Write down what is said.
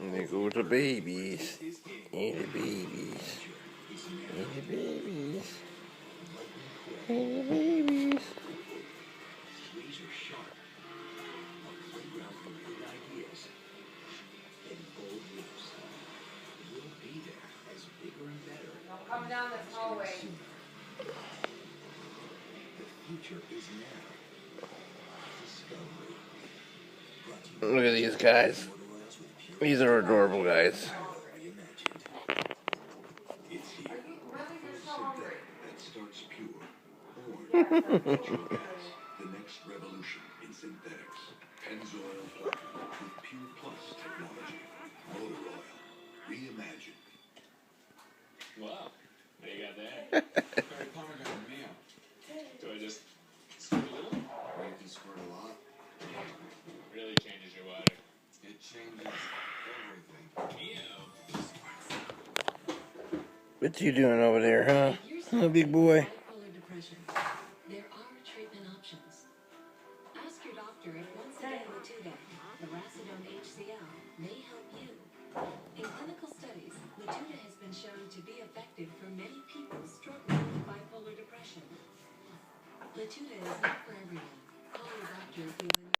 And they go to babies. And the babies. And the babies. And the babies. Razor sharp. A playground for big ideas and bold moves. We'll be there as bigger and better. Don't come down this hallway. The future is now. Discovery. Look at these guys. These are adorable guys. It's here. That starts pure. Yeah, Natural gas. The next revolution in synthetics. Pennzoil Platinum with Pure Plus technology. Motor oil. Reimagined. Wow. What do you got there? Very pomegranate meal. Do I just squirt a little? Or you can squirt a lot. Really changes your water. It changes everything. What you doing over there, huh? Oh, big boy. Bipolar depression. There are treatment options. Ask your doctor if once a day Latuda, the Racidone HCl, may help you. In clinical studies, Latuda has been shown to be effective for many people struggling with bipolar depression. Latuda is not for everyone. Call your doctor if you